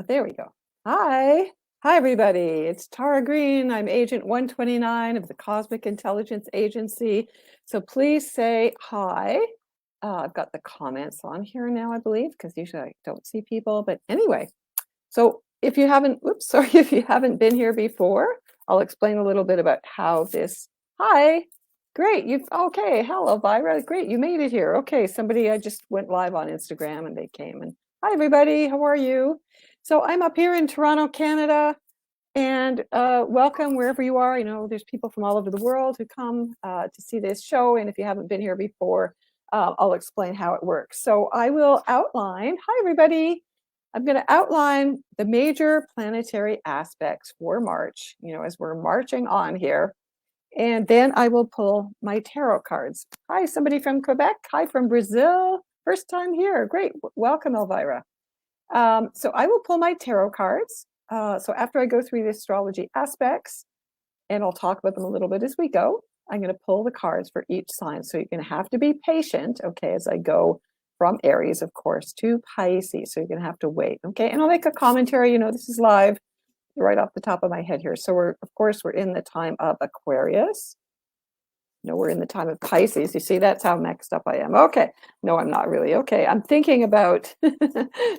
There we go. Hi. Hi, everybody. It's Tara Green. I'm Agent 129 of the Cosmic Intelligence Agency. So please say hi. I've got the comments on here now, I believe, because usually I don't see people. But anyway, so if you haven't, oops, sorry, if you haven't been here before, I'll explain a little bit about how this, hi, great, okay, hello, Elvira, great, you made it here. Okay, I just went live on Instagram and they came and hi, everybody, how are you? So I'm up here in Toronto, Canada, and welcome wherever you are. You know, there's people from all over the world who come to see this show, and if you haven't been here before, I'll explain how it works. So I will outline, hi, everybody. I'm going to outline the major planetary aspects for March, you know, as we're marching on here. And then I will pull my tarot cards. Hi, somebody from Quebec. Hi, from Brazil. First time here. Great. Welcome, Elvira. So I will pull my tarot cards. So after I go through the astrology aspects, and I'll talk about them a little bit as we go, I'm going to pull the cards for each sign. So you're going to have to be patient, okay, as I go from Aries, of course, to Pisces. So you're going to have to wait, okay? And I'll make a commentary. You know, this is live right off the top of my head here. So we're in the time of Aquarius. No, we're in the time of Pisces. You see, that's how mixed up I am. Okay. No, I'm not really. Okay. I'm thinking about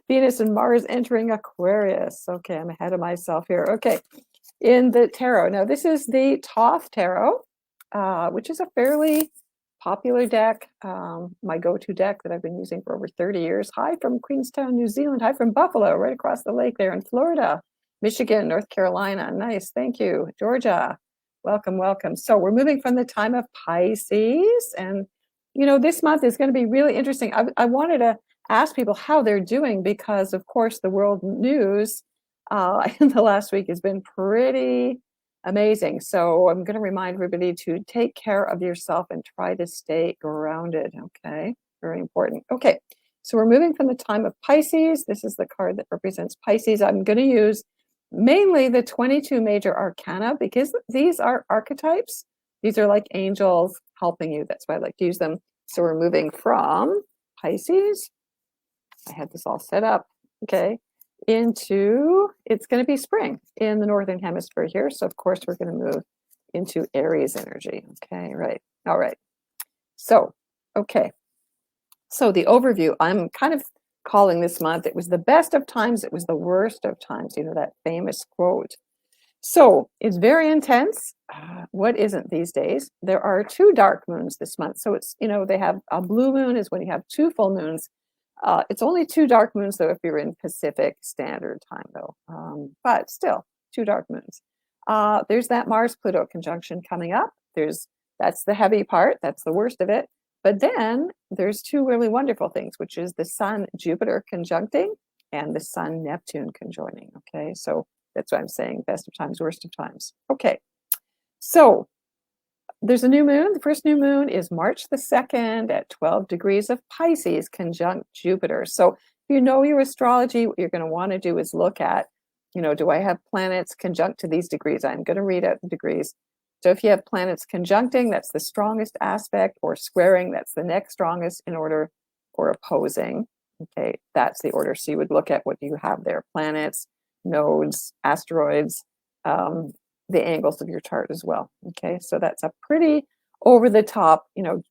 Venus and Mars entering Aquarius. Okay. I'm ahead of myself here. Okay. In the tarot. Now, this is the Thoth Tarot, which is a fairly popular deck, my go-to deck that I've been using for over 30 years. Hi from Queenstown, New Zealand. Hi from Buffalo, right across the lake there in Florida, Michigan, North Carolina. Nice. Thank you. Georgia. Welcome, welcome. So we're moving from the time of Pisces, and you know, this month is going to be really interesting. I wanted to ask people how they're doing because, of course, the world news in the last week has been pretty amazing. So I'm going to remind everybody to take care of yourself and try to stay grounded. Okay, very important. Okay, so we're moving from the time of Pisces. This is the card that represents Pisces. I'm going to use mainly the 22 major arcana because these are archetypes. These are like angels helping you. That's why I like to use them. So we're moving from Pisces. I had this all set up. Okay. Into, it's going to be spring in the Northern Hemisphere here. So of course we're going to move into Aries energy. Okay. Right. All right. So, okay. So the overview, I'm kind of calling this month, it was the best of times, it was the worst of times, you know, that famous quote. So it's very intense. What isn't these days? There are 2 dark moons this month. So it's, you know, they have a blue moon is when you have 2 full moons. It's only 2 dark moons, though, if you're in Pacific Standard Time, though. But still, 2 dark moons. There's that Mars-Pluto conjunction coming up. That's the heavy part. That's the worst of it. But then there's 2 really wonderful things, which is the Sun-Jupiter conjuncting and the Sun-Neptune conjoining. Okay, so that's why I'm saying best of times, worst of times. Okay, so there's a new moon. The first new moon is March the 2nd at 12 degrees of Pisces conjunct Jupiter. So if you know your astrology, what you're going to want to do is look at, you know, do I have planets conjunct to these degrees? I'm going to read out the degrees. So if you have planets conjuncting, that's the strongest aspect, or squaring, that's the next strongest in order, or opposing. Okay, that's the order. So you would look at what do you have there, planets, nodes, asteroids, the angles of your chart as well. Okay, so that's a pretty over the top, you know,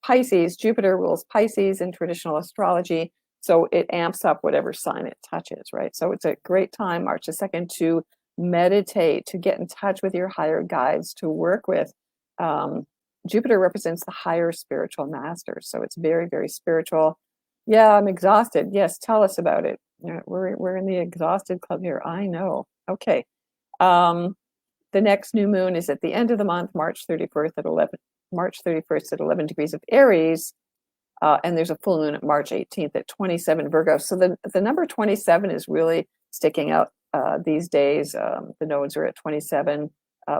Pisces, Jupiter rules Pisces in traditional astrology. So it amps up whatever sign it touches, right? So it's a great time, March the 2nd, to meditate, to get in touch with your higher guides, to work with. Jupiter represents the higher spiritual masters. So it's very, very spiritual. Yeah, I'm exhausted. Yes, tell us about it. We're in the exhausted club here. I know. Okay. The next new moon is at the end of the month, March 31st at 11 degrees of Aries. And there's a full moon at March 18th at 27 Virgo. So the number 27 is really sticking out these days. The nodes are at 27,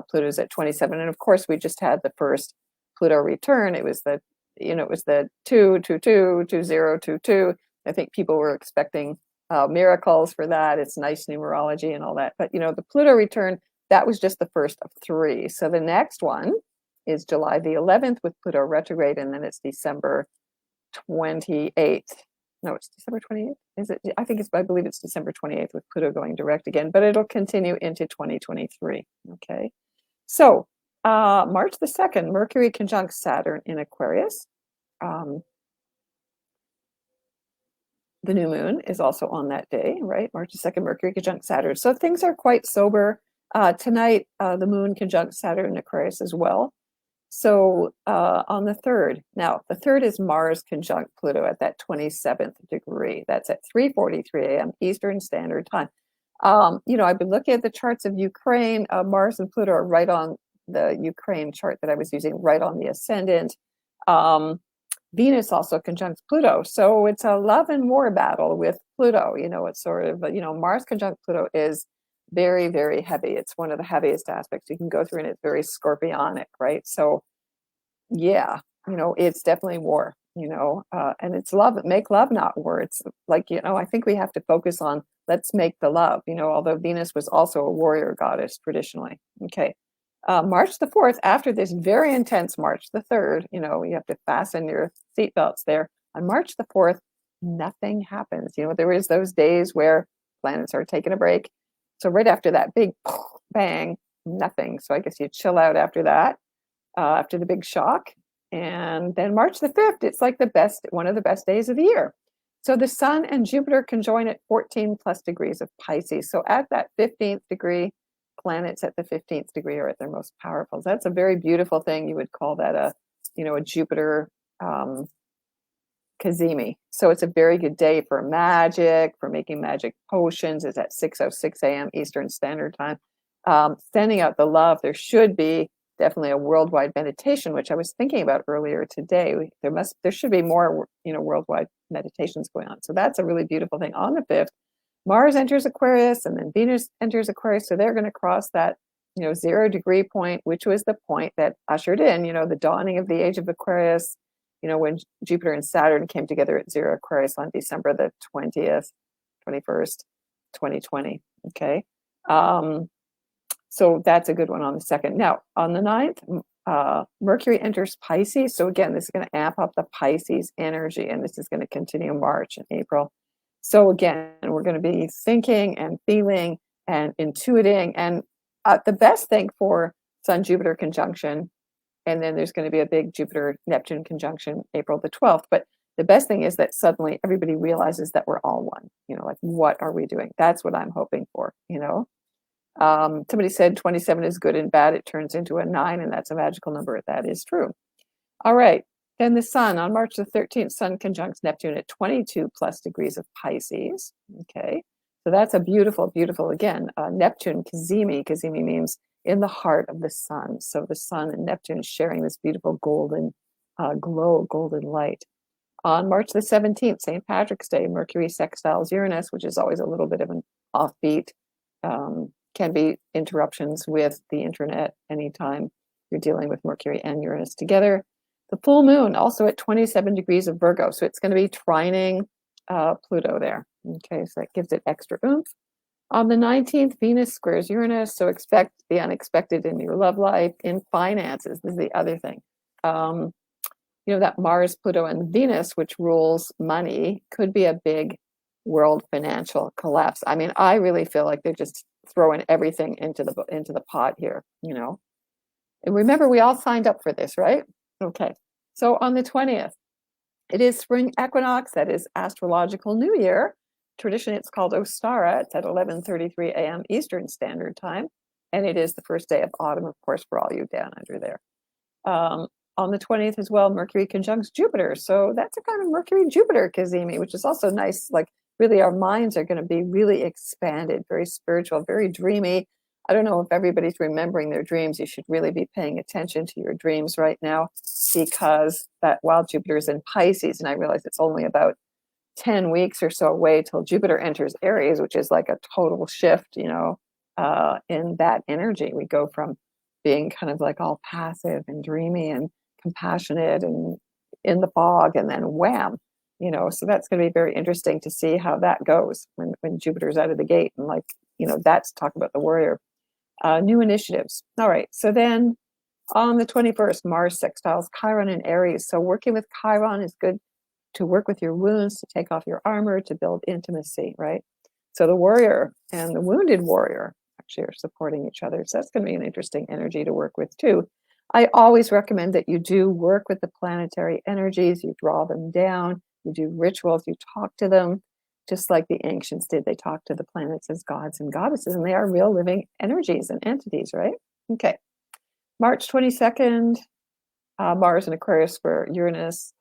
Pluto's at 27. And of course, we just had the first Pluto return. It was the 222, 2022. I think people were expecting miracles for that. It's nice numerology and all that. But, you know, the Pluto return, that was just the first of 3. So the next one is July the 11th with Pluto retrograde, and then it's December 28th No, it's December 28th. Is it? I believe it's December 28th with Pluto going direct again, but it'll continue into 2023. Okay. So March the 2nd, Mercury conjunct Saturn in Aquarius. The new moon is also on that day, right? March the 2nd, Mercury conjunct Saturn. So things are quite sober. Tonight, the moon conjunct Saturn in Aquarius as well. So on the 3rd, now the 3rd is Mars conjunct Pluto at that 27th degree. That's at 3:43 a.m. Eastern Standard Time. I've been looking at the charts of Ukraine. Mars and Pluto are right on the Ukraine chart that I was using, right on the ascendant. Venus also conjuncts Pluto. So it's a love and war battle with Pluto. It's sort of, Mars conjunct Pluto is very, very heavy. It's one of the heaviest aspects you can go through, and it's very scorpionic, right? So yeah, it's definitely war, and it's love, make love, not war. It's like, I think we have to focus on let's make the love, although Venus was also a warrior goddess traditionally. Okay. March the 4th, after this very intense March the 3rd, you have to fasten your seatbelts there. On March the 4th, nothing happens. There is those days where planets are taking a break. So right after that big bang, nothing. So I guess you chill out after that, after the big shock. And then March the 5th, it's like one of the best days of the year. So the Sun and Jupiter conjoin at 14 plus degrees of Pisces. So at that 15th degree, planets at the 15th degree are at their most powerful. So that's a very beautiful thing. You would call that a Jupiter Cazimi. So it's a very good day for magic, for making magic potions. It's at 6:06 a.m. Eastern Standard Time. Sending out the love. There should be definitely a worldwide meditation, which I was thinking about earlier today. There should be more, worldwide meditations going on. So that's a really beautiful thing. On the 5th, Mars enters Aquarius and then Venus enters Aquarius. So they're going to cross that, 0 degree point, which was the point that ushered in, the dawning of the age of Aquarius, when Jupiter and Saturn came together at 0 Aquarius on December the 21st, 2020. Okay. So that's a good one on the 2nd. Now, on the 9th, Mercury enters Pisces. So again, this is going to amp up the Pisces energy, and this is going to continue March and April. So again, we're going to be thinking and feeling and intuiting. And the best thing for Sun-Jupiter conjunction, and then there's going to be a big Jupiter-Neptune conjunction April the 12th. But the best thing is that suddenly everybody realizes that we're all one. Like, what are we doing? That's what I'm hoping for, Somebody said 27 is good and bad. It turns into a 9, and that's a magical number. That is true. All right. Then the Sun on March the 13th, Sun conjuncts Neptune at 22 plus degrees of Pisces. Okay. So that's a beautiful, beautiful, again, Neptune Cazimi. Cazimi means in the heart of the sun. So the Sun and Neptune sharing this beautiful golden glow, golden light. On March the 17th, St. Patrick's Day, Mercury sextiles Uranus, which is always a little bit of an offbeat. Can be interruptions with the internet anytime you're dealing with Mercury and Uranus together. The full moon also at 27 degrees of Virgo. So it's going to be trining Pluto there. Okay, so that gives it extra oomph. On the 19th, Venus squares Uranus. So expect the unexpected in your love life, in finances. This is the other thing. That Mars, Pluto, and Venus, which rules money, could be a big world financial collapse. I mean, I really feel like they're just throwing everything into the pot here, And remember, we all signed up for this, right? Okay. So on the 20th, it is spring equinox. That is astrological New Year. Traditionally, it's called Ostara. It's at 11:33 a.m. Eastern Standard Time, and it is the first day of autumn, of course, for all you down under there. On the 20th as well, Mercury conjuncts Jupiter. So that's a kind of Mercury-Jupiter Cazimi, which is also nice. Like, really, our minds are going to be really expanded, very spiritual, very dreamy. I don't know if everybody's remembering their dreams. You should really be paying attention to your dreams right now, because that while Jupiter's in Pisces, and I realize it's only about 10 weeks or so away till Jupiter enters Aries, which is like a total shift, in that energy. We go from being kind of like all passive and dreamy and compassionate and in the fog, and then wham, so that's going to be very interesting to see how that goes when Jupiter's out of the gate. And that's talk about the warrior. New initiatives. All right. So then on the 21st, Mars sextiles Chiron in Aries. So working with Chiron is good to work with your wounds, to take off your armor, to build intimacy, right? So the warrior and the wounded warrior actually are supporting each other. So that's going to be an interesting energy to work with too. I always recommend that you do work with the planetary energies, you draw them down, you do rituals, you talk to them, just like the ancients did. They talked to the planets as gods and goddesses, and they are real living energies and entities, right? Okay. March 22nd, Mars in Aquarius for Uranus.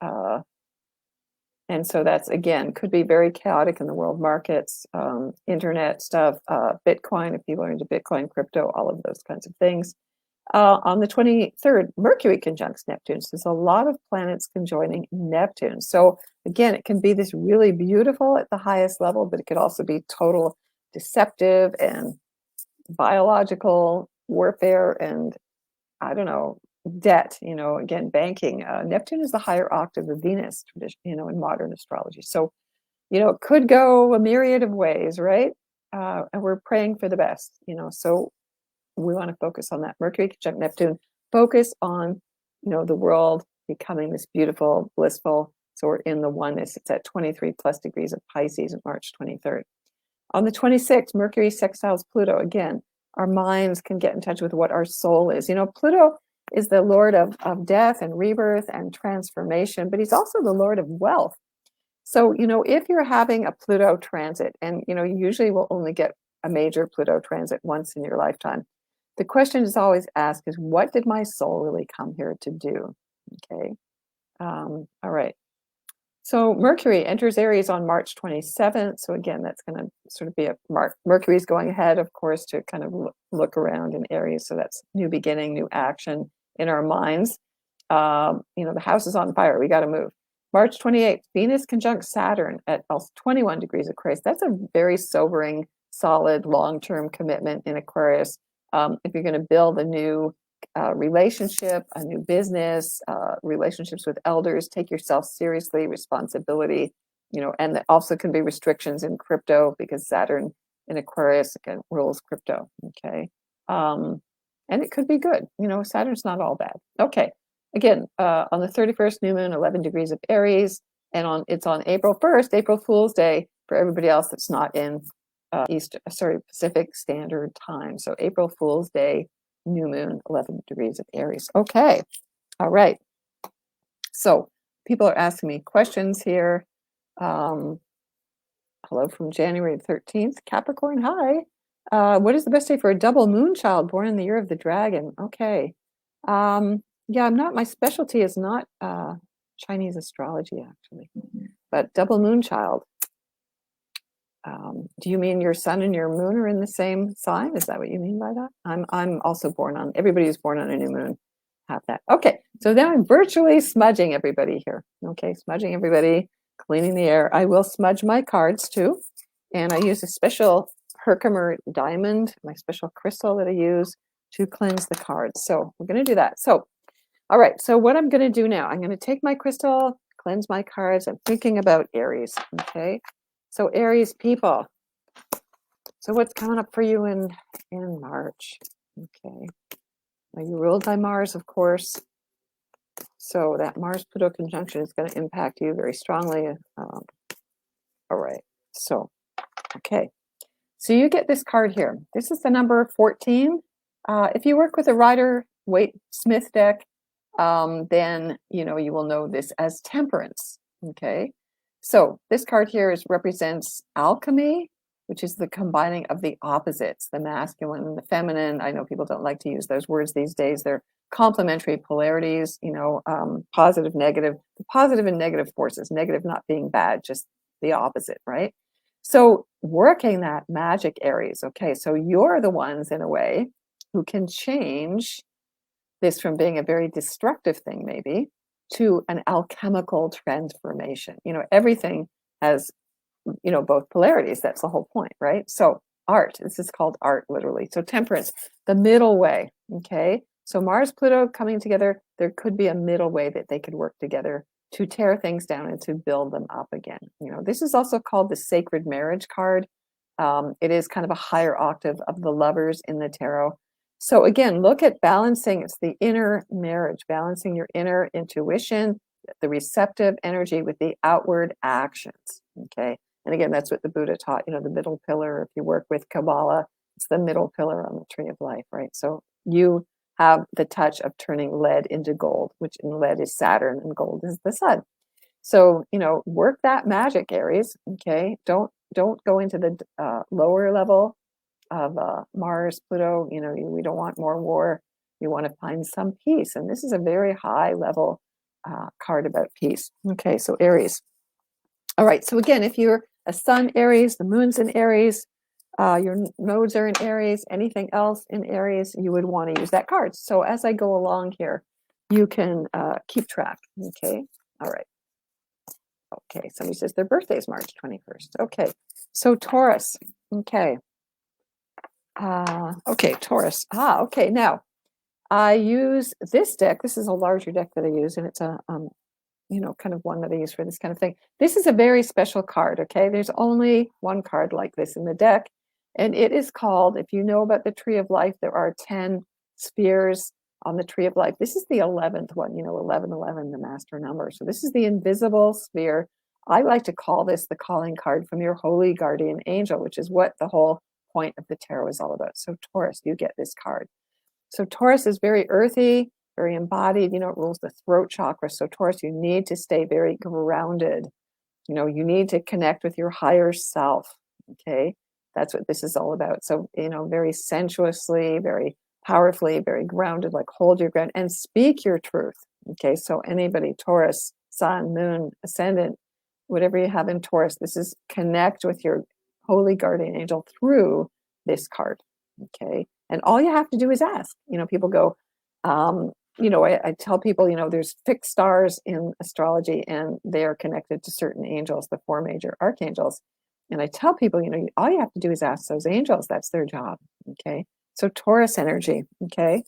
And so that's, again, could be very chaotic in the world markets, internet stuff, Bitcoin, if people are into Bitcoin, crypto, all of those kinds of things. On the 23rd, Mercury conjuncts Neptune. So there's a lot of planets conjoining Neptune. So again, it can be this really beautiful at the highest level, but it could also be total deceptive and biological warfare and, I don't know, debt, again, banking. Neptune is the higher octave of Venus, tradition, in modern astrology. So, it could go a myriad of ways, right? And we're praying for the best, so we want to focus on that. Mercury conjunct Neptune, focus on, the world becoming this beautiful, blissful. So we're in the oneness. It's at 23 plus degrees of Pisces on March 23rd. On the 26th, Mercury sextiles Pluto. Again, our minds can get in touch with what our soul is. Pluto is the lord of death and rebirth and transformation, but he's also the lord of wealth. So, if you're having a Pluto transit, and, usually we'll only get a major Pluto transit once in your lifetime, the question is always asked is, what did my soul really come here to do? Okay. All right. So Mercury enters Aries on March 27th. So again, that's going to sort of be Mercury's going ahead, of course, to kind of look around in Aries. So that's new beginning, new action in our minds. The house is on fire. We got to move. March 28th, Venus conjunct Saturn at 21 degrees Aquarius. That's a very sobering, solid, long-term commitment in Aquarius. If you're going to build a new relationship, a new business, relationships with elders, take yourself seriously, responsibility, and there also can be restrictions in crypto because Saturn in Aquarius again rules crypto. Okay. And it could be good. Saturn's not all bad. Okay. Again, on the 31st, new moon, 11 degrees of Aries, and it's on April 1st, April Fool's Day for everybody else that's not in Pacific Standard Time. So April Fool's Day, new moon, 11 degrees of Aries. Okay. All right. So people are asking me questions here. Hello from January 13th. Capricorn, hi. What is the best day for a double moon child born in the year of the dragon? Okay. Yeah, my specialty is not Chinese astrology, actually, but double moon child. Do you mean your sun and your moon are in the same sign? Is that what you mean by that? I'm also everybody who's born on a new moon have that. Okay, so now I'm virtually smudging everybody here. Okay, smudging everybody, cleaning the air. I will smudge my cards too. And I use a special Herkimer diamond, my special crystal that I use to cleanse the cards. So we're going to do that. So, all right, so what I'm going to do now, I'm going to take my crystal, cleanse my cards. I'm thinking about Aries, okay? So Aries people, so what's coming up for you in March? Okay, now you ruled by Mars, of course. So that Mars-Pluto conjunction is going to impact you very strongly. All right, so, okay. So you get this card here. This is the number 14. If you work with a Rider-Waite-Smith deck, then, you will know this as Temperance, okay? So this card here represents alchemy, which is the combining of the opposites, the masculine and the feminine. I know people don't like to use those words these days. They're complementary polarities, positive, negative, the positive and negative forces, negative not being bad, just the opposite, right? So working that magic Aries, okay, so you're the ones in a way who can change this from being a very destructive thing maybe to an alchemical transformation. Everything has, both polarities. That's the whole point, right? So art, this is called art literally. So Temperance, the middle way, okay? So Mars, Pluto coming together, there could be a middle way that they could work together to tear things down and to build them up again. This is also called the Sacred Marriage card. It is kind of a higher octave of the lovers in the tarot. So again, look at balancing. It's the inner marriage, balancing your inner intuition, the receptive energy with the outward actions. Okay. And again, that's what the Buddha taught, the middle pillar. If you work with Kabbalah, it's the middle pillar on the tree of life, right? So you have the touch of turning lead into gold, which in lead is Saturn and gold is the sun. So, work that magic, Aries. Okay. Don't go into the lower level of Mars, Pluto. We don't want more war. We want to find some peace. And this is a very high level card about peace. Okay. So Aries. All right. So again, if you're a sun Aries, the moon's in Aries, your nodes are in Aries, anything else in Aries, you would want to use that card. So as I go along here, you can keep track. Okay. All right. Okay. Somebody says their birthday is March 21st. Okay. So Taurus. Okay. Okay. Taurus. Okay. Now I use this deck. This is a larger deck that I use, and it's a kind of one that I use for this kind of thing. This is a very special card, okay? There's only one card like this in the deck, and it is called, if you know about the Tree of Life, there are 10 spheres on the Tree of Life. This is the 11th one, 1111, the master number. So this is the invisible sphere. I like to call this the calling card from your holy guardian angel, which is what the whole point of the tarot is all about. So Taurus, you get this card. So Taurus is very earthy, very embodied, it rules the throat chakra. So Taurus, you need to stay very grounded. You need to connect with your higher self. Okay. That's what this is all about. So, very sensuously, very powerfully, very grounded, like hold your ground and speak your truth. Okay. So anybody, Taurus, sun, moon, ascendant, whatever you have in Taurus, this is connect with your holy guardian angel through this card. Okay. And all you have to do is ask. People go, I tell people, there's fixed stars in astrology and they are connected to certain angels, the 4 major archangels. And I tell people, all you have to do is ask those angels. That's their job. Okay. So Taurus energy. Okay.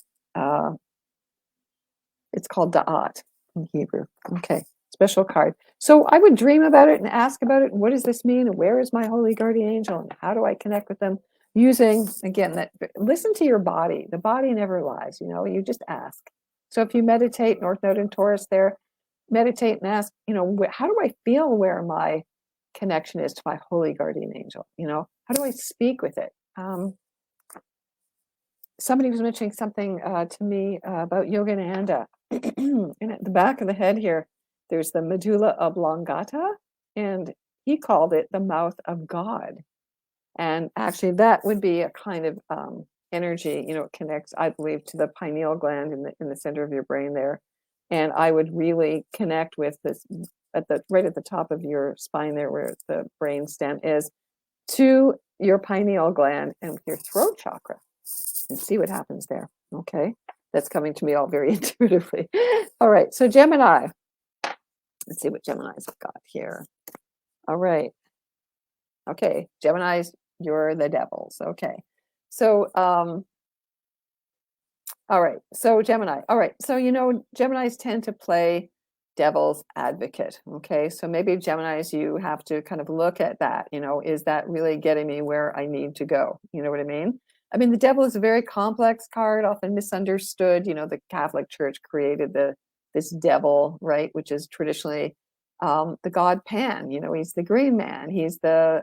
It's called Da'at in Hebrew. Okay. Special card. So I would dream about it and ask about it. And what does this mean? And where is my holy guardian angel? And how do I connect with them? Using, again, listen to your body. The body never lies, you just ask. So if you meditate, North Node in Taurus there, meditate and ask, how do I feel where my connection is to my holy guardian angel? How do I speak with it? Somebody was mentioning something to me about Yogananda. And at the back of the head here, there's the medulla oblongata, and he called it the mouth of God. And actually, that would be a kind of energy, it connects, I believe, to the pineal gland in the center of your brain there. And I would really connect with this right at the top of your spine there, where the brain stem is, to your pineal gland and your throat chakra, and see what happens there. Okay, that's coming to me all very intuitively. All right, so Gemini. Let's see what Geminis I've got here. All right. Okay, Geminis. You're the devils. Okay. So, all right. So Gemini. All right. So, Geminis tend to play devil's advocate. Okay. So maybe Geminis, you have to kind of look at that, is that really getting me where I need to go? You know what I mean? I mean, the devil is a very complex card, often misunderstood. The Catholic Church created this devil, right? Which is traditionally the god Pan. He's the green man. He's the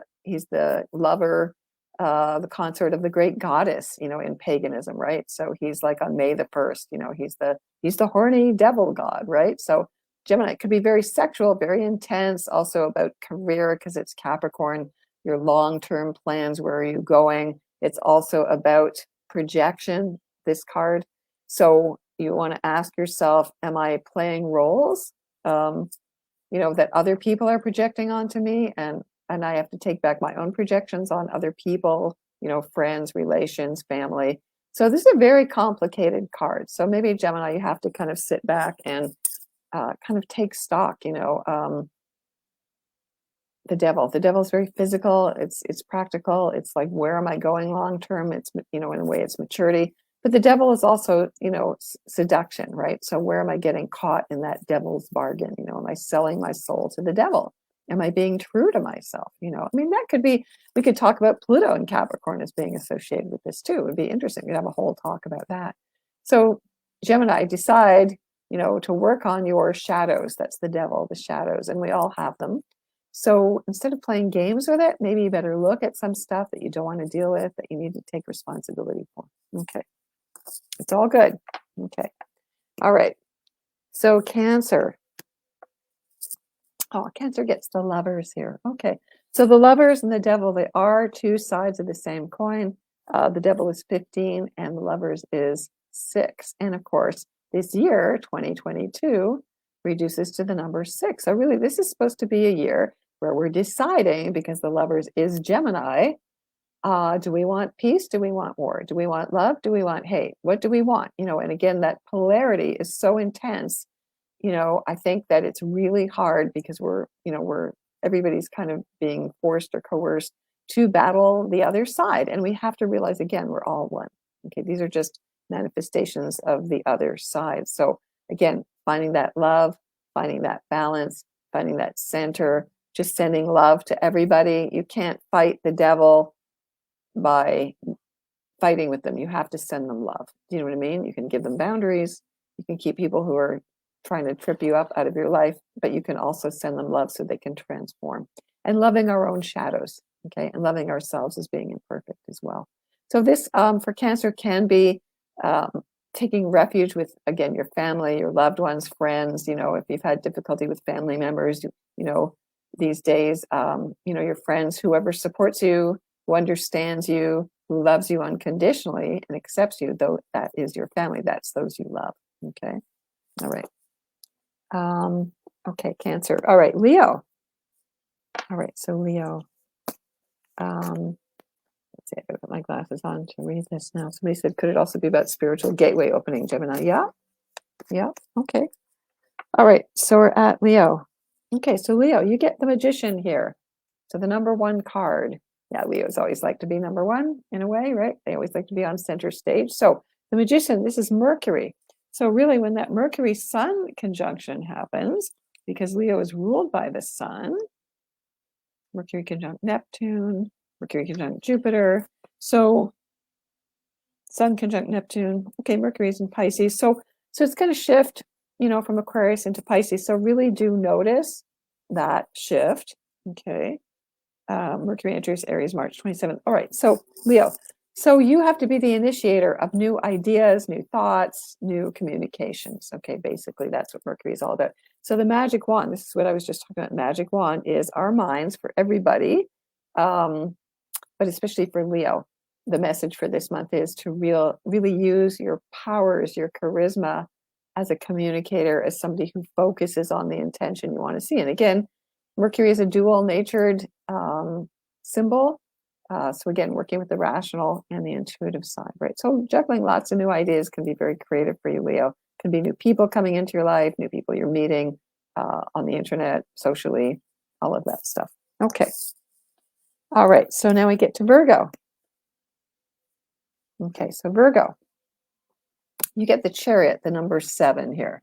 lover, the consort of the great goddess, in paganism, right? So he's like on May the 1st, he's the horny devil god, right? So Gemini could be very sexual, very intense, also about career because it's Capricorn, your long-term plans, where are you going? It's also about projection, this card. So you want to ask yourself, am I playing roles, that other people are projecting onto me? And I have to take back my own projections on other people, friends, relations, family. So this is a very complicated card. So maybe Gemini, you have to kind of sit back and kind of take stock, the devil is very physical. It's practical. It's like, where am I going long term? It's, in a way it's maturity, but the devil is also, seduction, right? So where am I getting caught in that devil's bargain? Am I selling my soul to the devil? Am I being true to myself? That could be, we could talk about Pluto and Capricorn as being associated with this too. It would be interesting. We'd have a whole talk about that. So Gemini, decide, to work on your shadows. That's the devil, the shadows, and we all have them. So instead of playing games with it, maybe you better look at some stuff that you don't want to deal with, that you need to take responsibility for. Okay. It's all good. Okay. All right. So Cancer. Oh, Cancer gets the Lovers here. Okay. So the Lovers and the Devil, they are two sides of the same coin. The Devil is 15 and the Lovers is 6. And of course, this year, 2022, reduces to the number 6. So really, this is supposed to be a year where we're deciding, because the Lovers is Gemini, do we want peace? Do we want war? Do we want love? Do we want hate? What do we want? And again, that polarity is so intense. I think that it's really hard because everybody's kind of being forced or coerced to battle the other side. And we have to realize, again, we're all one. Okay, these are just manifestations of the other side. So again, finding that love, finding that balance, finding that center, just sending love to everybody. You can't fight the devil by fighting with them. You have to send them love. Do you know what I mean? You can give them boundaries. You can keep people who are trying to trip you up out of your life, but you can also send them love so they can transform. And loving our own shadows, okay? And loving ourselves as being imperfect as well. So this, for Cancer, can be taking refuge with, again, your family, your loved ones, friends. If you've had difficulty with family members, these days, your friends, whoever supports you, who understands you, who loves you unconditionally and accepts you, though that is your family. That's those you love. Okay. All right. Okay, Cancer. All right, Leo. All right, so Leo. Let's see, I gotta put my glasses on to read this now. Somebody said, could it also be about spiritual gateway opening, Gemini? Yeah. Okay. All right, so we're at Leo. Okay, so Leo, you get the Magician here. So the number 1 card. Yeah, Leos always like to be number 1 in a way, right? They always like to be on center stage. So the Magician, this is Mercury. So really, when that Mercury-Sun conjunction happens, because Leo is ruled by the Sun, Mercury conjunct Neptune, Mercury conjunct Jupiter. So Sun conjunct Neptune. Okay, Mercury is in Pisces. So it's going to shift, from Aquarius into Pisces. So really do notice that shift. Okay. Mercury enters Aries March 27th. All right, so Leo. So you have to be the initiator of new ideas, new thoughts, new communications. Okay, basically that's what Mercury is all about. So the magic wand, this is what I was just talking about. Magic wand is our minds for everybody, but especially for Leo. The message for this month is to really use your powers, your charisma as a communicator, as somebody who focuses on the intention you want to see. And again, Mercury is a dual-natured symbol. So again, working with the rational and the intuitive side, right? So juggling lots of new ideas can be very creative for you, Leo. Can be new people coming into your life, new people you're meeting on the internet, socially, all of that stuff. Okay. All right, so now we get to Virgo. Okay, so Virgo, you get the Chariot, the number 7 here.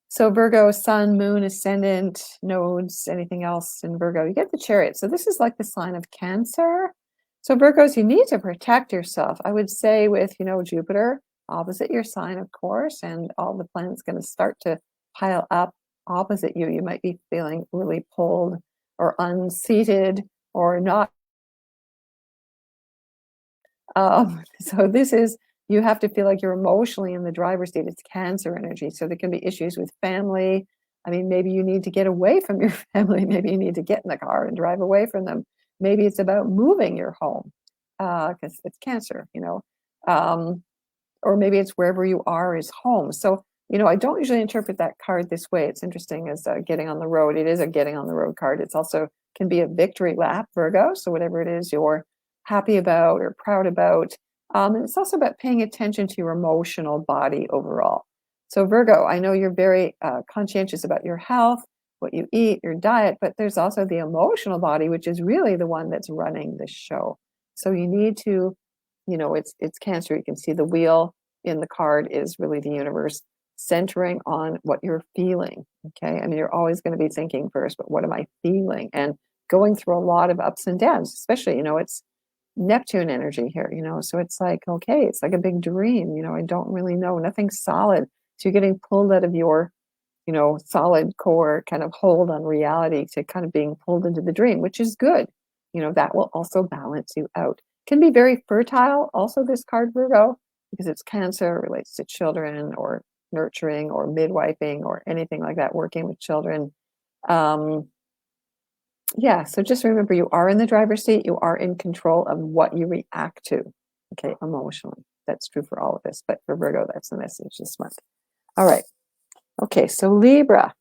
So Virgo, Sun, Moon, Ascendant, nodes, anything else in Virgo, you get the Chariot. So this is like the sign of Cancer. So Virgos, you need to protect yourself. I would say with, Jupiter opposite your sign, of course, and all the planets going to start to pile up opposite you. You might be feeling really pulled or unseated or not. So this is, you have to feel like you're emotionally in the driver's seat. It's Cancer energy. So there can be issues with family. I mean, maybe you need to get away from your family. Maybe you need to get in the car and drive away from them. Maybe it's about moving your home because it's Cancer, or maybe it's wherever you are is home. So, I don't usually interpret that card this way. It's interesting as getting on the road. It is a getting on the road card. It's also can be a victory lap, Virgo. So whatever it is you're happy about or proud about. And it's also about paying attention to your emotional body overall. So Virgo, I know you're very conscientious about your health, what you eat, your diet, but there's also the emotional body, which is really the one that's running the show. So you need to, it's Cancer. You can see the wheel in the card is really the universe centering on what you're feeling. Okay. I mean, you're always going to be thinking first, but what am I feeling? And going through a lot of ups and downs, especially, it's Neptune energy here, so it's like, okay, it's like a big dream, I don't really know, nothing solid. So you're getting pulled out of your, solid core kind of hold on reality to kind of being pulled into the dream, which is good. That will also balance you out. Can be very fertile, also, this card, Virgo, because it's Cancer, relates to children or nurturing or midwifing or anything like that, working with children. Yeah, so just remember, you are in the driver's seat. You are in control of what you react to, okay, emotionally. That's true for all of us, but for Virgo, that's the message this month. All right. Okay, so Libra.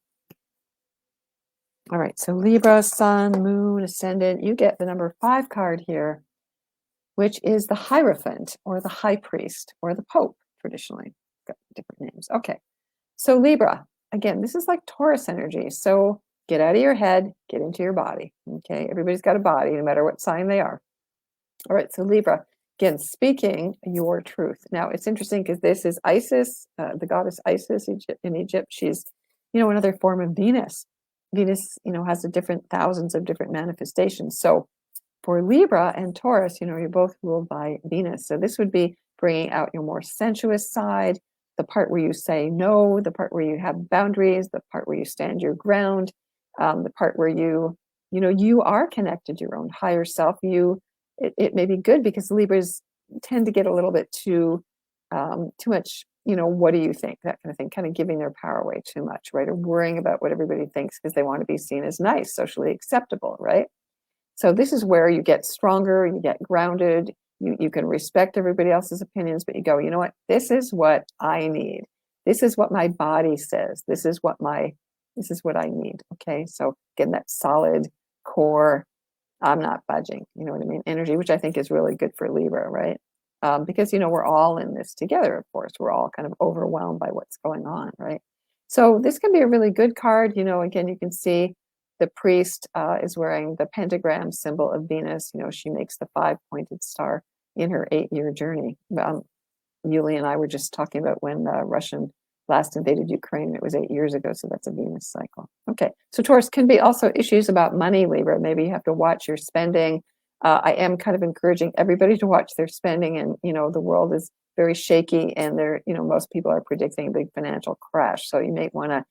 All right, so Libra, Sun, Moon, Ascendant, you get the number 5 card here, which is the Hierophant or the High Priest or the Pope, traditionally. Got different names. Okay, so Libra, again, this is like Taurus energy. So get out of your head, get into your body. Okay, everybody's got a body, no matter what sign they are. All right, so Libra, again, speaking your truth. Now, it's interesting because this is Isis, the goddess Isis in Egypt. She's, another form of Venus. Venus, has a different thousands of different manifestations. So for Libra and Taurus, you're both ruled by Venus. So this would be bringing out your more sensuous side, the part where you say no, the part where you have boundaries, the part where you stand your ground, the part where you are connected to your own higher self. It may be good because Libras tend to get a little bit too much, what do you think? That kind of thing, kind of giving their power away too much, right? Or worrying about what everybody thinks because they want to be seen as nice, socially acceptable, right? So this is where you get stronger, you get grounded, you can respect everybody else's opinions, but you go, you know what? This is what I need. This is what my body says. This is what I need. Okay. So again, that solid core, I'm not budging, you know what I mean? Energy, which I think is really good for Libra, right? Because, we're all in this together, of course. We're all kind of overwhelmed by what's going on, right? So this can be a really good card. Again, you can see the priest is wearing the pentagram symbol of Venus. She makes the 5-pointed star in her 8-year journey. Yuli and I were just talking about when Russian last invaded Ukraine. It was 8 years ago, so that's a Venus cycle. Okay, so Taurus can be also issues about money, Libra. Maybe you have to watch your spending. I am kind of encouraging everybody to watch their spending, and the world is very shaky, and most people are predicting a big financial crash. So you may want to,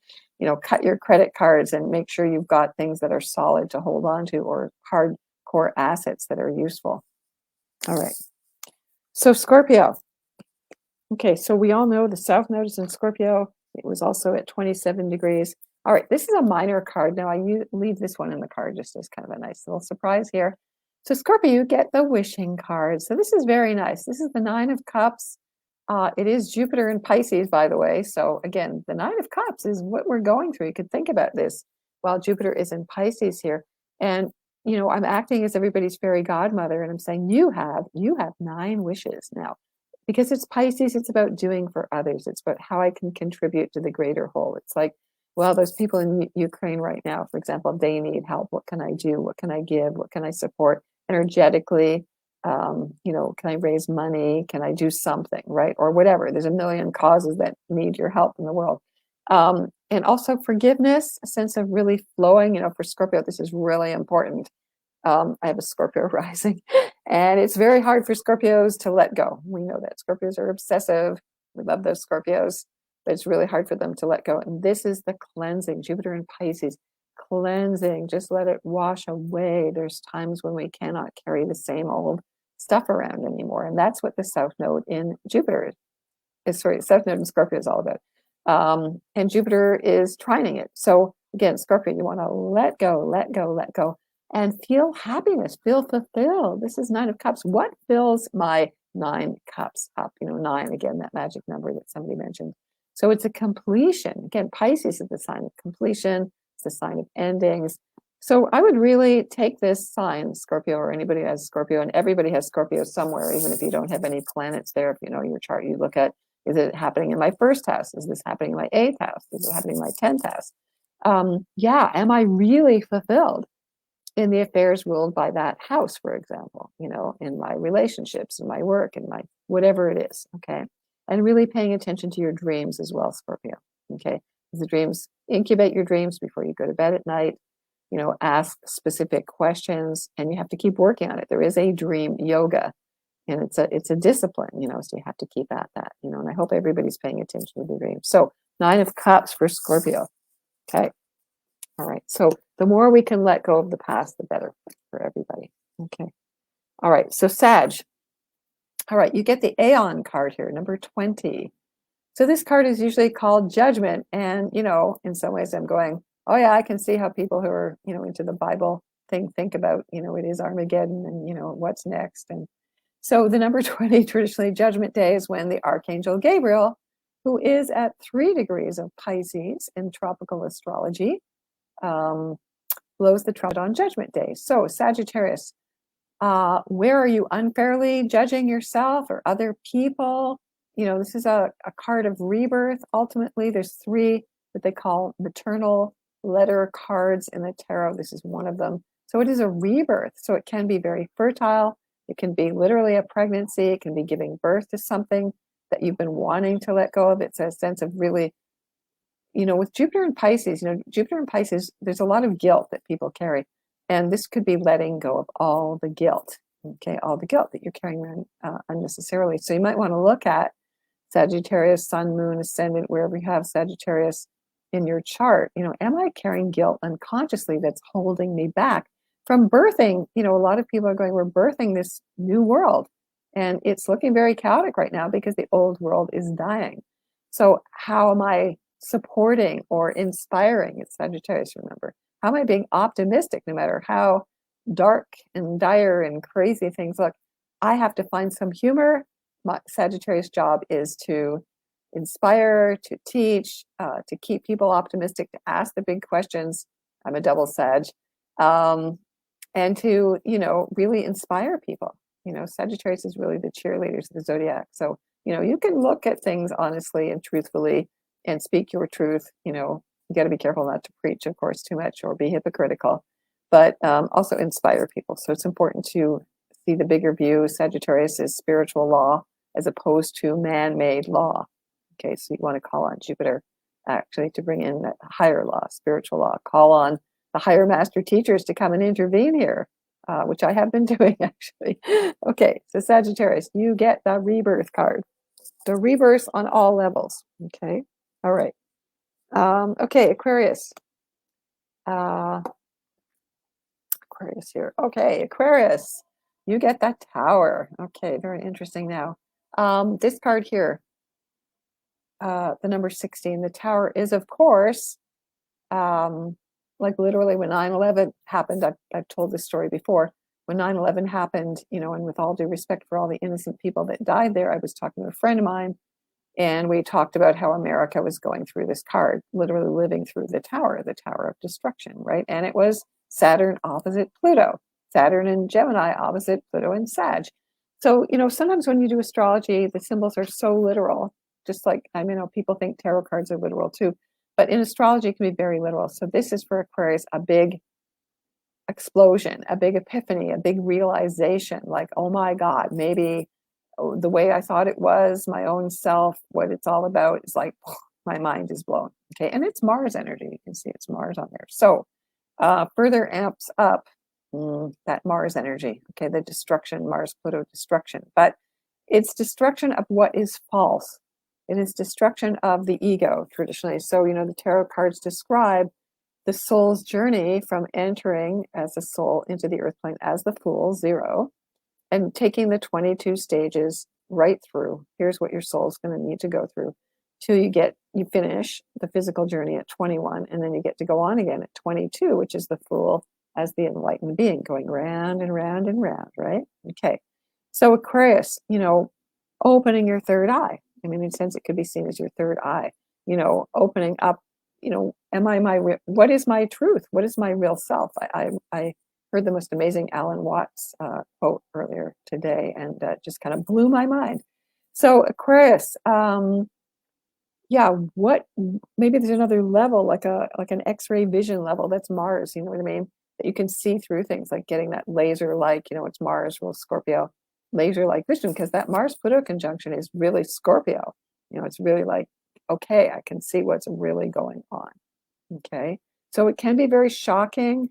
cut your credit cards and make sure you've got things that are solid to hold on to, or hardcore assets that are useful. All right. So Scorpio. Okay, so we all know the South Node is in Scorpio. It was also at 27 degrees. All right, this is a minor card. Now, I leave this one in the card just as kind of a nice little surprise here. So Scorpio, you get the wishing card. So this is very nice. This is the 9 of Cups. It is Jupiter in Pisces, by the way. So again, the 9 of Cups is what we're going through. You could think about this while Jupiter is in Pisces here. And, I'm acting as everybody's fairy godmother, and I'm saying you have 9 wishes now. Because it's Pisces, it's about doing for others. It's about how I can contribute to the greater whole. It's like, well, those people in Ukraine right now, for example, they need help. What can I do? What can I give? What can I support energetically? Can I raise money? Can I do something, right? Or whatever. There's a million causes that need your help in the world. And also forgiveness, a sense of really flowing. For Scorpio, this is really important. I have a Scorpio rising, and it's very hard for Scorpios to let go. We know that Scorpios are obsessive. We love those Scorpios, but it's really hard for them to let go. And this is the cleansing, Jupiter in Pisces, cleansing. Just let it wash away. There's times when we cannot carry the same old stuff around anymore. And that's what the South Node in Jupiter South Node in Scorpio is all about. And Jupiter is trining it. So again, Scorpio, you want to let go, let go, let go. And feel happiness, feel fulfilled. This is 9 of Cups. What fills my 9 cups up? 9, again, that magic number that somebody mentioned. So it's a completion. Again, Pisces is the sign of completion. It's the sign of endings. So I would really take this sign, Scorpio, or anybody who has Scorpio, and everybody has Scorpio somewhere, even if you don't have any planets there. If you know your chart, you look at, is it happening in my 1st house? Is this happening in my 8th house? Is it happening in my 10th house? Am I really fulfilled in the affairs ruled by that house, for example, in my relationships, in my work, in my whatever it is, okay? And really paying attention to your dreams as well, Scorpio, okay? The dreams, incubate your dreams before you go to bed at night, ask specific questions, and you have to keep working on it. There is a dream yoga And it's a discipline, so you have to keep at that, and I hope everybody's paying attention to the dream. So 9 of Cups for Scorpio. Okay. All right. So the more we can let go of the past, the better for everybody. Okay. All right. So Sag. All right. You get the Aeon card here, number 20. So this card is usually called Judgment. And, in some ways I'm going, oh yeah, I can see how people who are, into the Bible think about, it is Armageddon and, what's next. And so the number 20, traditionally Judgment Day, is when the Archangel Gabriel, who is at 3 degrees of Pisces in tropical astrology, blows the trumpet on Judgment Day. So Sagittarius, where are you unfairly judging yourself or other people? This is a card of rebirth. Ultimately, there's 3 what they call maternal letter cards in the tarot. This is one of them. So it is a rebirth. So it can be very fertile. It can be literally a pregnancy. It can be giving birth to something that you've been wanting to let go of. It's a sense of really, with Jupiter and Pisces, there's a lot of guilt that people carry. And this could be letting go of all the guilt, okay, all the guilt that you're carrying around unnecessarily. So you might want to look at Sagittarius, Sun, Moon, Ascendant, wherever you have Sagittarius in your chart. Am I carrying guilt unconsciously that's holding me back from birthing? A lot of people are going, we're birthing this new world. And it's looking very chaotic right now because the old world is dying. So how am I supporting or inspiring? It's Sagittarius, remember. How am I being optimistic no matter how dark and dire and crazy things look? I have to find some humor. My Sagittarius job is to inspire, to teach, to keep people optimistic, to ask the big questions. I'm a double Sag. And to, really inspire people. Sagittarius is really the cheerleaders of the zodiac. So, you can look at things honestly and truthfully and speak your truth. You got to be careful not to preach, of course, too much or be hypocritical, but also inspire people. So it's important to see the bigger view. Sagittarius is spiritual law as opposed to man-made law. Okay, so you want to call on Jupiter actually to bring in that higher law, spiritual law. Call on the higher master teachers to come and intervene here, which I have been doing actually. Okay, so Sagittarius, you get the rebirth card. The rebirth on all levels. Okay, all right. Okay, Aquarius. Aquarius here. Okay, Aquarius, you get that Tower. Okay, very interesting now. This card here, the number 16, the Tower is, of course, like literally when 9/11 happened. I've told this story before. When 9/11 happened, and with all due respect for all the innocent people that died there, I was talking to a friend of mine, and we talked about how America was going through this card, literally living through the Tower of Destruction, right? And it was Saturn opposite Pluto, Saturn and Gemini opposite Pluto and Sag. So, sometimes when you do astrology, the symbols are so literal, just like, people think tarot cards are literal too, but in astrology, it can be very literal. So this is for Aquarius, a big explosion, a big epiphany, a big realization, like, oh my God, maybe the way I thought it was, my own self, what it's all about is like, my mind is blown. Okay. And it's Mars energy. You can see it's Mars on there. So further amps up that Mars energy. Okay. The destruction, Mars, Pluto destruction. But it's destruction of what is false. It is destruction of the ego traditionally. So, the tarot cards describe the soul's journey from entering as a soul into the earth plane as the Fool, 0, and taking the 22 stages right through. Here's what your soul's going to need to go through till you finish the physical journey at 21, and then you get to go on again at 22, which is the Fool as the enlightened being going round and round and round, right? Okay. So Aquarius, opening your third eye. In a sense, it could be seen as your third eye, opening up, what is my truth? What is my real self? I heard the most amazing Alan Watts quote earlier today, and just kind of blew my mind. So Aquarius, maybe there's another level, like an X-ray vision level. That's Mars, you know what I mean? That you can see through things, like getting that laser-like, it's Mars, well, Scorpio, laser-like vision, because that Mars-Pluto conjunction is really Scorpio. It's really like, okay, I can see what's really going on. Okay. So it can be very shocking.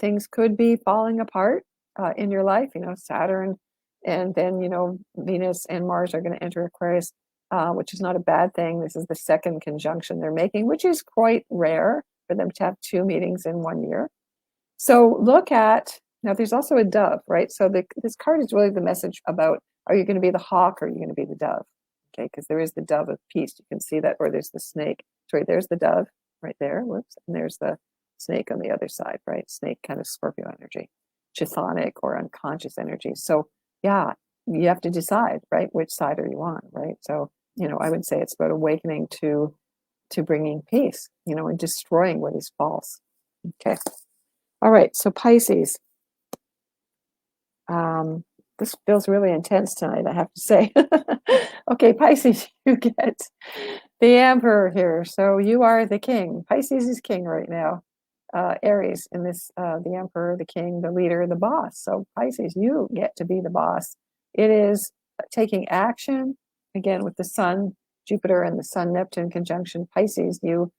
Things could be falling apart in your life. Saturn And then, Venus and Mars are going to enter Aquarius, which is not a bad thing. This is the second conjunction they're making, which is quite rare for them to have two meetings in 1 year. So look at, now there's also a dove, right? So this card is really the message about, are you going to be the hawk or are you going to be the dove? Okay, because there is the dove of peace. You can see that, or there's the snake. Sorry, there's the dove right there. Whoops. And there's the snake on the other side, right? Snake, kind of Scorpio energy, chthonic or unconscious energy. So yeah, you have to decide, right? Which side are you on, right? So, I would say it's about awakening to bringing peace, and destroying what is false. Okay. All right. So Pisces. This feels really intense tonight, I have to say. Okay, Pisces, you get the Emperor here. So you are the king. Pisces is king right now. Aries in this, the Emperor, the king, the leader, the boss. So Pisces, you get to be the boss. It is taking action, again, with the Sun, Jupiter, and the Sun, Neptune conjunction. Pisces, you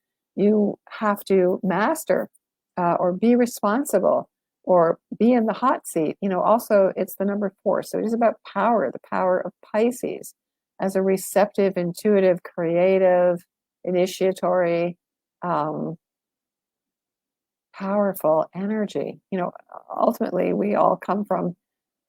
have to master or be responsible or be in the hot seat. Also it's the number 4. So it is about power, the power of Pisces as a receptive, intuitive, creative, initiatory, powerful energy. Ultimately we all come from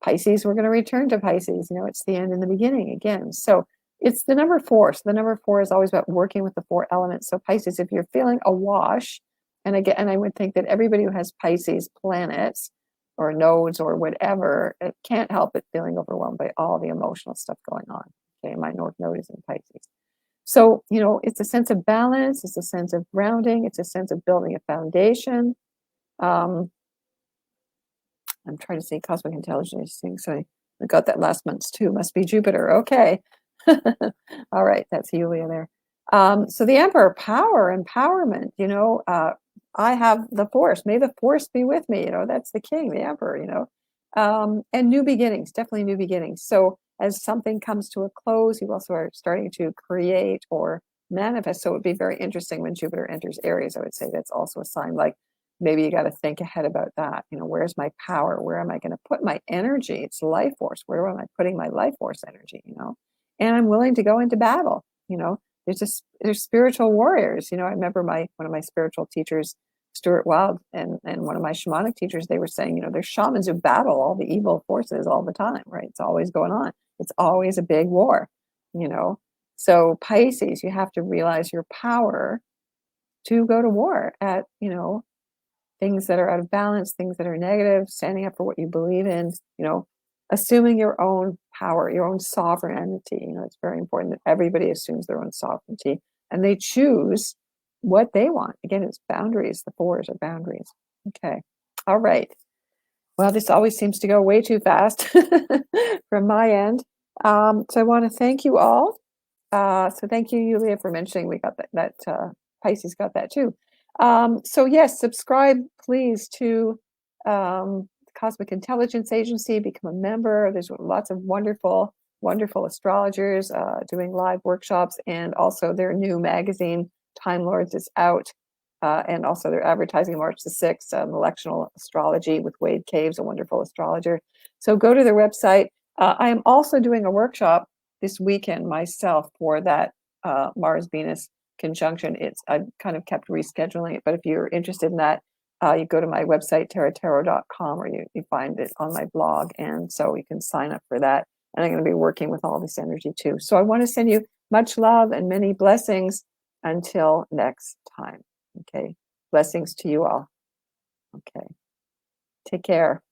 Pisces. We're going to return to Pisces. It's the end and the beginning again. So it's the number 4. So the number 4 is always about working with the 4 elements. So Pisces, if you're feeling awash, and again, and I would think that everybody who has Pisces planets or nodes or whatever, it can't help but feeling overwhelmed by all the emotional stuff going on. Okay, my North Node is in Pisces. So, it's a sense of balance, it's a sense of grounding, it's a sense of building a foundation. I'm trying to see cosmic intelligence thing. So I got that last month's too. Must be Jupiter. Okay. All right, that's Yulia there. So the Emperor, power, empowerment, I have the force. May the force be with me. That's the king, the Emperor, and new beginnings, definitely new beginnings. So as something comes to a close, you also are starting to create or manifest. So it would be very interesting when Jupiter enters Aries. I would say that's also a sign, like maybe you got to think ahead about that. Where's my power? Where am I going to put my energy? It's life force. Where am I putting my life force energy? And I'm willing to go into battle. There's spiritual warriors. I remember one of my spiritual teachers, Stuart Wilde, and one of my shamanic teachers, they were saying, there's shamans who battle all the evil forces all the time, right? It's always going on. It's always a big war, So Pisces, you have to realize your power to go to war at, things that are out of balance, things that are negative, standing up for what you believe in, assuming your own power, your own sovereignty. It's very important that everybody assumes their own sovereignty and they choose what they want. Again, it's boundaries. The 4s are boundaries. Okay. All right. Well, this always seems to go way too fast from my end. So I want to thank you all. So thank you, Yulia, for mentioning we got that Pisces got that too. So yes, subscribe please to Cosmic Intelligence Agency, become a member. There's lots of wonderful astrologers doing live workshops, and also their new magazine, Time Lords, is out. And also they're advertising March the 6th, Electional Astrology with Wade Caves, a wonderful astrologer. So go to their website. I am also doing a workshop this weekend myself for that Mars-Venus conjunction. I've kind of kept rescheduling it, but if you're interested in that, you go to my website, taratarot.com, or you find it on my blog, and so you can sign up for that. And I'm going to be working with all this energy too. So I want to send you much love and many blessings until next time. Okay. Blessings to you all. Okay. Take care.